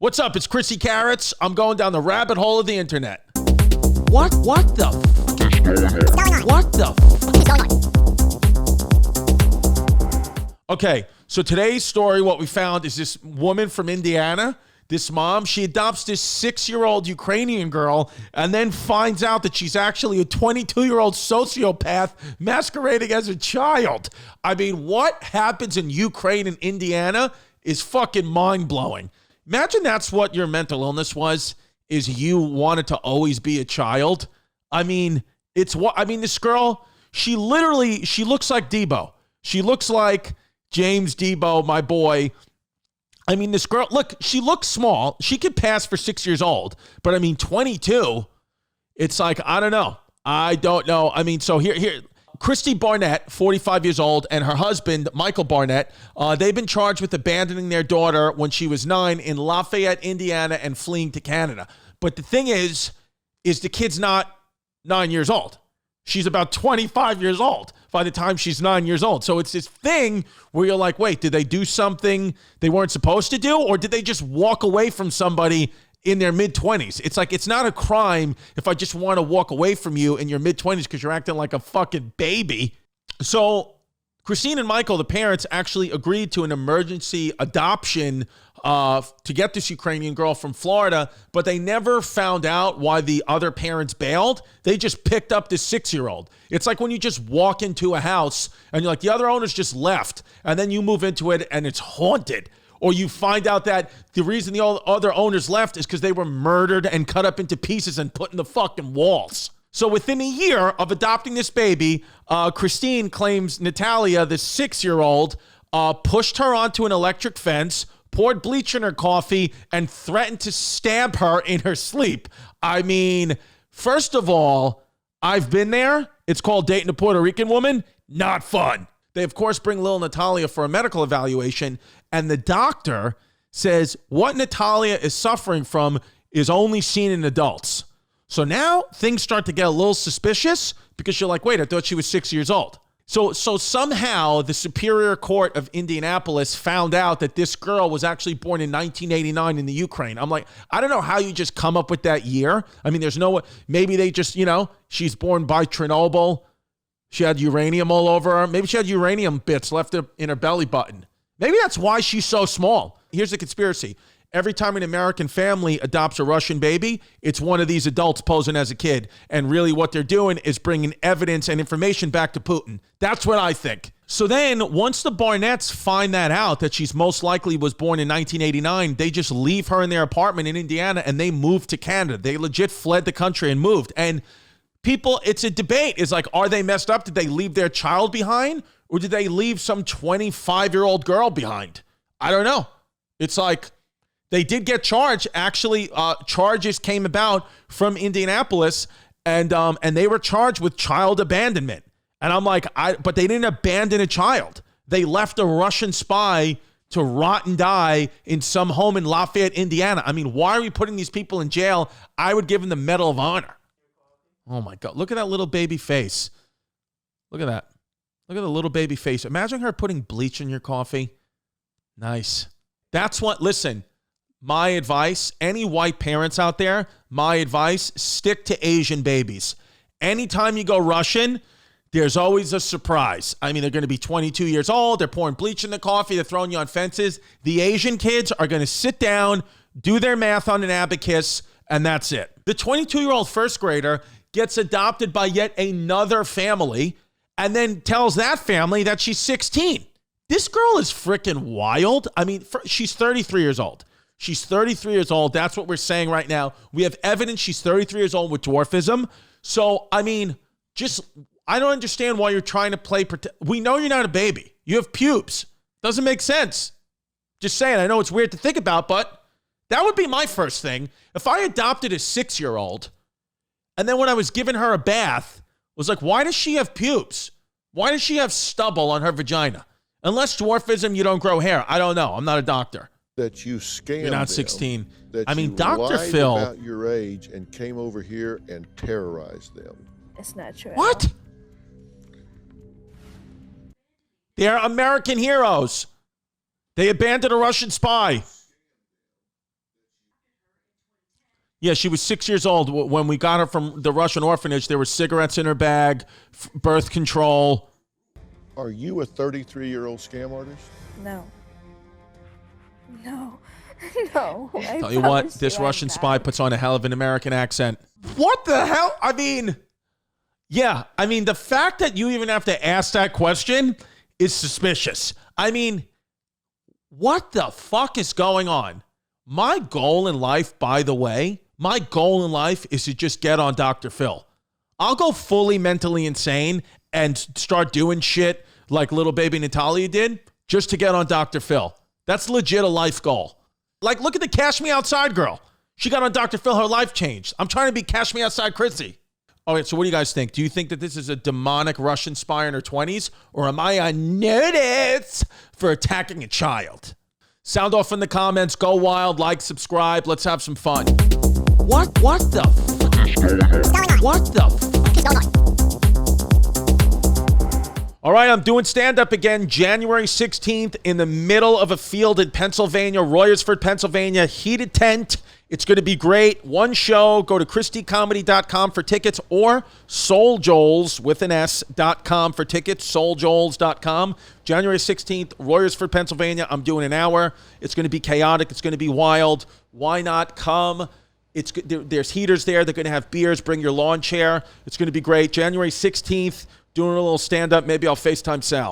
What's up? It's Chrissy Carrots. I'm going down the rabbit hole of the internet. What the fuck is going on? What the fuck is going on? Okay, so today's story, what we found is this woman from Indiana, this mom, she adopts this 6-year-old Ukrainian girl and then finds out that she's actually a 22-year-old sociopath masquerading as a child. I mean, what happens in Ukraine and Indiana is fucking mind-blowing. Imagine that's what your mental illness was, is you wanted to always be a child. I mean, this girl, she looks like Debo. She looks like James Debo, my boy. I mean, this girl, look, she looks small. She could pass for 6 years old, but I mean, 22, it's like, I don't know. I mean, so here, Chrissy Barnett, 45 years old, and her husband, Michael Barnett, they've been charged with abandoning their daughter when she was 9 in Lafayette, Indiana, and fleeing to Canada. But the thing is the kid's not 9 years old. She's about 25 years old by the time she's 9 years old. So it's this thing where you're like, wait, did they do something they weren't supposed to do? Or did they just walk away from somebody in their mid-20s? It's like, it's not a crime if I just want to walk away from you in your mid-20s because you're acting like a fucking baby. So Christine and Michael, the parents, actually agreed to an emergency adoption to get this Ukrainian girl from Florida, but they never found out why the other parents bailed. They just picked up this 6-year-old. It's like when you just walk into a house and you're like, the other owners just left, and then you move into it and it's haunted. Or you find out that the reason the other owners left is because they were murdered and cut up into pieces and put in the fucking walls. So within a year of adopting this baby, Christine claims Natalia, the 6-year-old, pushed her onto an electric fence, poured bleach in her coffee, and threatened to stab her in her sleep. I mean, first of all, I've been there. It's called dating a Puerto Rican woman. Not fun. They, of course, bring little Natalia for a medical evaluation, and the doctor says what Natalia is suffering from is only seen in adults. So now things start to get a little suspicious because you're like, wait, I thought she was 6 years old. So somehow the Superior Court of Indianapolis found out that this girl was actually born in 1989 in the Ukraine. I'm like, I don't know how you just come up with that year. I mean, there's no, maybe they just, she's born by Chernobyl. She had uranium all over her. Maybe she had uranium bits left in her belly button. Maybe that's why she's so small. Here's the conspiracy. Every time an American family adopts a Russian baby, it's one of these adults posing as a kid. And really what they're doing is bringing evidence and information back to Putin. That's what I think. So then once the Barnetts find that out, that she's most likely was born in 1989, they just leave her in their apartment in Indiana and they move to Canada. They legit fled the country and moved. And people, it's a debate. It's like, are they messed up? Did they leave their child behind? Or did they leave some 25-year-old girl behind? I don't know. It's like, they did get charged. Actually, charges came about from Indianapolis, and they were charged with child abandonment. And I'm like, but they didn't abandon a child. They left a Russian spy to rot and die in some home in Lafayette, Indiana. I mean, why are we putting these people in jail? I would give them the Medal of Honor. Oh my God, look at that little baby face. Look at that. Look at the little baby face. Imagine her putting bleach in your coffee. Nice. That's what, listen. My advice, any white parents out there, my advice, stick to Asian babies. Anytime you go Russian, there's always a surprise. I mean, they're going to be 22 years old. They're pouring bleach in the coffee. They're throwing you on fences. The Asian kids are going to sit down, do their math on an abacus, and that's it. The 22-year-old first grader gets adopted by yet another family and then tells that family that she's 16. This girl is freaking wild. I mean, she's 33 years old. She's 33 years old. That's what we're saying right now. We have evidence she's 33 years old with dwarfism. So, I mean, I don't understand why you're trying to play. We know you're not a baby. You have pubes. Doesn't make sense. Just saying. I know it's weird to think about, but that would be my first thing. If I adopted a 6-year-old and then when I was giving her a bath, was like, why does she have pubes? Why does she have stubble on her vagina? Unless dwarfism, you don't grow hair. I don't know. I'm not a doctor. That you scammed. You're not them, 16. That I mean, you Dr. lied Phil. about your age and came over here and terrorized them. It's not true. What? They're American heroes. They abandoned a Russian spy. Yeah, she was 6 years old. When we got her from the Russian orphanage, there were cigarettes in her bag, birth control. Are you a 33-year-old scam artist? No. No. No. I Tell you what, promise this I'm Russian not. spy puts on a hell of an American accent. What the hell? I mean, yeah, I mean, the fact that you even have to ask that question is suspicious. I mean, what the fuck is going on? My goal in life, by the way, my goal in life is to just get on Dr. Phil. I'll go fully mentally insane and start doing shit like little baby Natalia did just to get on Dr. Phil. That's legit a life goal. Like, look at the Cash Me Outside girl. She got on Dr. Phil, her life changed. I'm trying to be Cash Me Outside Chrissy. All right, so what do you guys think? Do you think that this is a demonic Russian spy in her 20s? Or am I on notice for attacking a child? Sound off in the comments. Go wild. Like, subscribe. Let's have some fun. What the fuck? What the fuck is going on? All right, I'm doing stand-up again January 16th in the middle of a field in Pennsylvania, Royersford, Pennsylvania, heated tent. It's going to be great. One show. Go to ChristyComedy.com for tickets or SoulJoels with an S.com for tickets, SoulJoels.com. January 16th, Royersford, Pennsylvania. I'm doing an hour. It's going to be chaotic. It's going to be wild. Why not come? There's heaters there. They're going to have beers. Bring your lawn chair. It's going to be great. January 16th, doing a little stand-up. Maybe I'll FaceTime Sal.